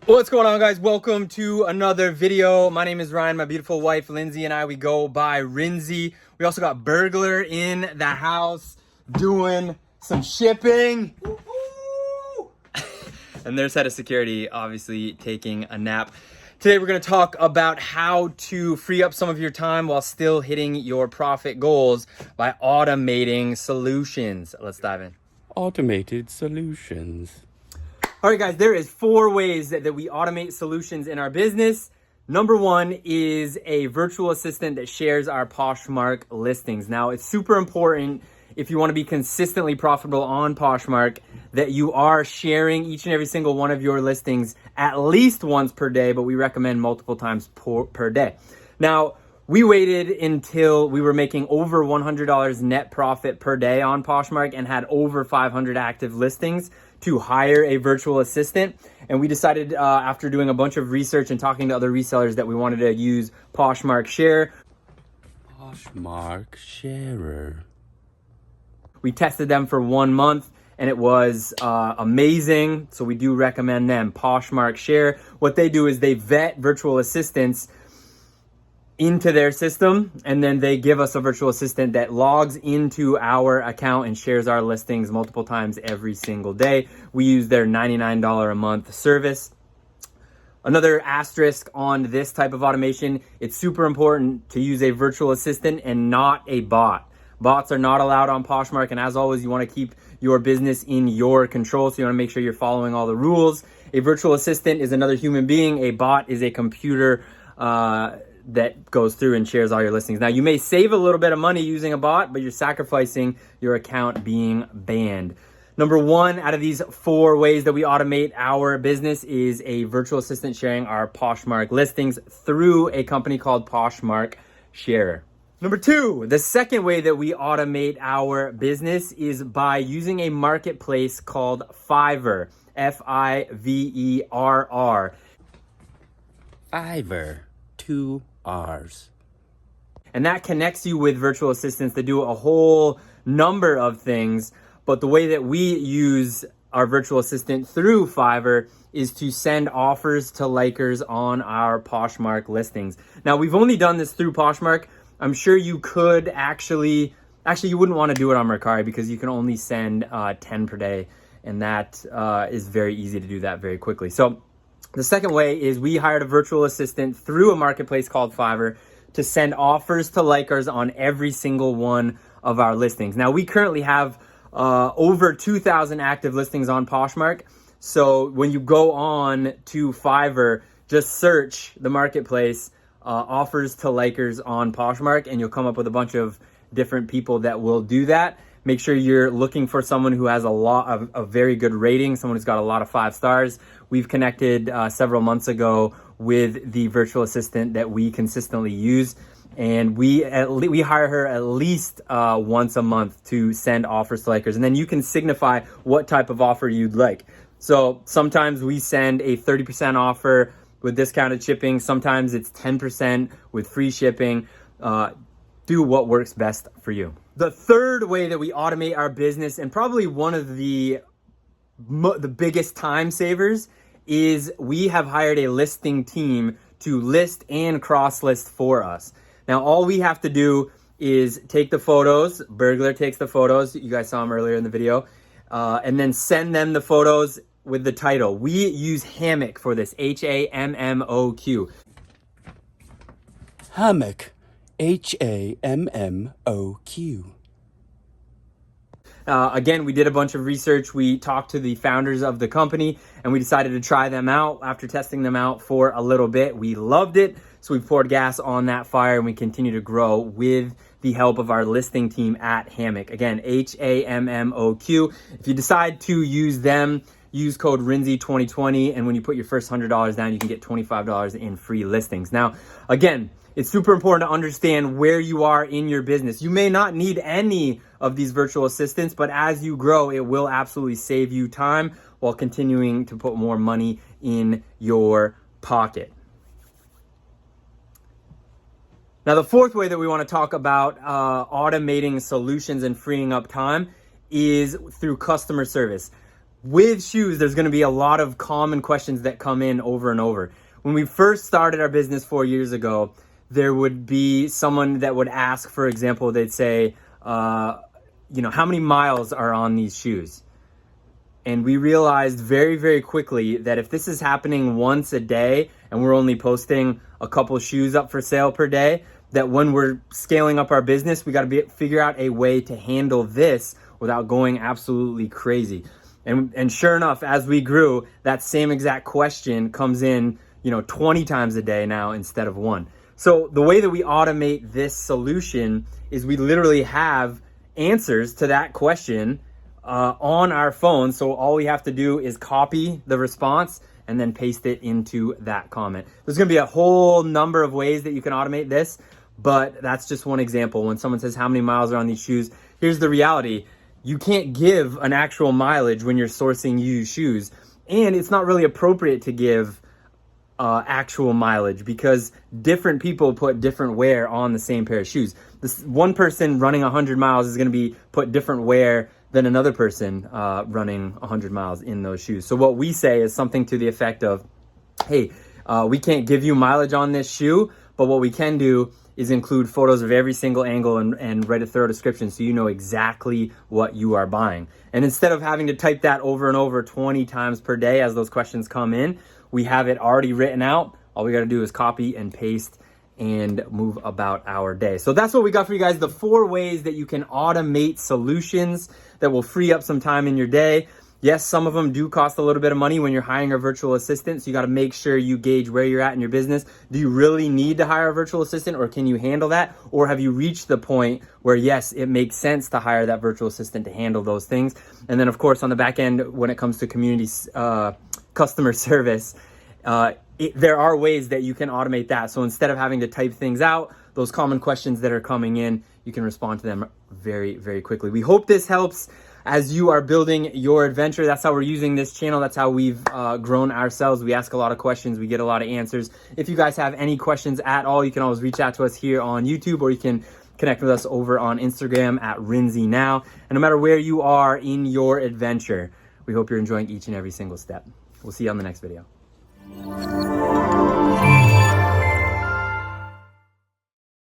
What's going on, guys? Welcome to another video. My name is Ryan. My beautiful wife Lindsay and I, we go by Rnzy. We also got Burglar in the house doing some shipping. And there's head of security, obviously taking a nap. Today we're going to talk about how to free up some of your time while still hitting your profit goals by automating solutions. Let's dive in. Automated solutions. All right, guys, there is 4 ways that we automate solutions in our business. Number 1 is a virtual assistant that shares our Poshmark listings. Now, it's super important if you want to be consistently profitable on Poshmark that you are sharing each and every single one of your listings at least once per day, but we recommend multiple times per day. Now, we waited until we were making over $100 net profit per day on Poshmark and had over 500 active listings to hire a virtual assistant. And we decided after doing a bunch of research and talking to other resellers that we wanted to use Poshmark Share. Poshmark Sharer. We tested them for 1 month and it was amazing. So we do recommend them, Poshmark Share. What they do is they vet virtual assistants into their system, and then they give us a virtual assistant that logs into our account and shares our listings multiple times every single day. We use their $99 a month service. Another asterisk on this type of automation, it's super important to use a virtual assistant and not a bot. Bots are not allowed on Poshmark, and as always, you want to keep your business in your control, so you want to make sure you're following all the rules. A virtual assistant is another human being. A bot is a computer that goes through and shares all your listings. Now, you may save a little bit of money using a bot, but you're sacrificing your account being banned. Number 1 out of these 4 ways that we automate our business is a virtual assistant sharing our Poshmark listings through a company called Poshmark Share. Number 2, the second way that we automate our business is by using a marketplace called Fiverr, Fiverr. Fiverr. 2 R's. And that connects you with virtual assistants that do a whole number of things. But the way that we use our virtual assistant through Fiverr is to send offers to likers on our Poshmark listings. Now, we've only done this through Poshmark. I'm sure you could actually you wouldn't want to do it on Mercari because you can only send 10 per day. And that is very easy to do that very quickly. So the second way is we hired a virtual assistant through a marketplace called Fiverr to send offers to likers on every single one of our listings. Now, we currently have over 2,000 active listings on Poshmark. So when you go on to Fiverr, just search the marketplace offers to likers on Poshmark, and you'll come up with a bunch of different people that will do that. Make sure you're looking for someone who has a very good rating, someone who's got a lot of 5 stars. We've connected several months ago with the virtual assistant that we consistently use, and we hire her at least once a month to send offers to likers, and then you can signify what type of offer you'd like. So sometimes we send a 30% offer with discounted shipping. Sometimes it's 10% with free shipping. Do what works best for you. The third way that we automate our business, and probably one of the biggest time savers, is we have hired a listing team to list and cross list for us. Now, all we have to do is take the photos. Burglar takes the photos. You guys saw him earlier in the video. And then send them the photos with the title. We use Hammock for this, Hammoq. Hammock. Hammoq. Again, we did a bunch of research. We talked to the founders of the company and we decided to try them out. After testing them out for a little bit, we loved it. So we poured gas on that fire and we continue to grow with the help of our listing team at Hammock. Again, Hammoq. If you decide to use them, use code Rnzy2020, and when you put your first $100 down, you can get $25 in free listings. Now, again, it's super important to understand where you are in your business. You may not need any of these virtual assistants, but as you grow, it will absolutely save you time while continuing to put more money in your pocket. Now, the fourth way that we want to talk about automating solutions and freeing up time is through customer service. with shoes, there's going to be a lot of common questions that come in over and over. When we first started our business 4 years ago, there would be someone that would ask, for example, they'd say, how many miles are on these shoes? And we realized very, very quickly that if this is happening once a day and we're only posting a couple shoes up for sale per day, that when we're scaling up our business, we got to figure out a way to handle this without going absolutely crazy. And sure enough, as we grew, that same exact question comes in, 20 times a day now instead of one. So the way that we automate this solution is we literally have answers to that question on our phone. So all we have to do is copy the response and then paste it into that comment. There's going to be a whole number of ways that you can automate this, but that's just one example. When someone says how many miles are on these shoes, here's the reality. You can't give an actual mileage when you're sourcing used shoes, and it's not really appropriate to give actual mileage because different people put different wear on the same pair of shoes. This one person running 100 miles is going to be put different wear than another person running 100 miles in those shoes. So what we say is something to the effect of, hey, we can't give you mileage on this shoe, but what we can do is include photos of every single angle and write a thorough description so you know exactly what you are buying. And instead of having to type that over and over 20 times per day as those questions come in, we have it already written out. All we got to do is copy and paste and move about our day. So that's what we got for you guys, the 4 ways that you can automate solutions that will free up some time in your day. Yes, some of them do cost a little bit of money when you're hiring a virtual assistant, so you got to make sure you gauge where you're at in your business. Do you really need to hire a virtual assistant, or can you handle that? Or have you reached the point where, yes, it makes sense to hire that virtual assistant to handle those things? And then, of course, on the back end, when it comes to community customer service, there are ways that you can automate that. So instead of having to type things out, those common questions that are coming in, you can respond to them very, very quickly. We hope this helps as you are building your adventure. That's how we're using this channel. That's how we've grown ourselves. We ask a lot of questions. We get a lot of answers. If you guys have any questions at all, you can always reach out to us here on YouTube, or you can connect with us over on Instagram at Rnzy now. And no matter where you are in your adventure, we hope you're enjoying each and every single step. We'll see you on the next video.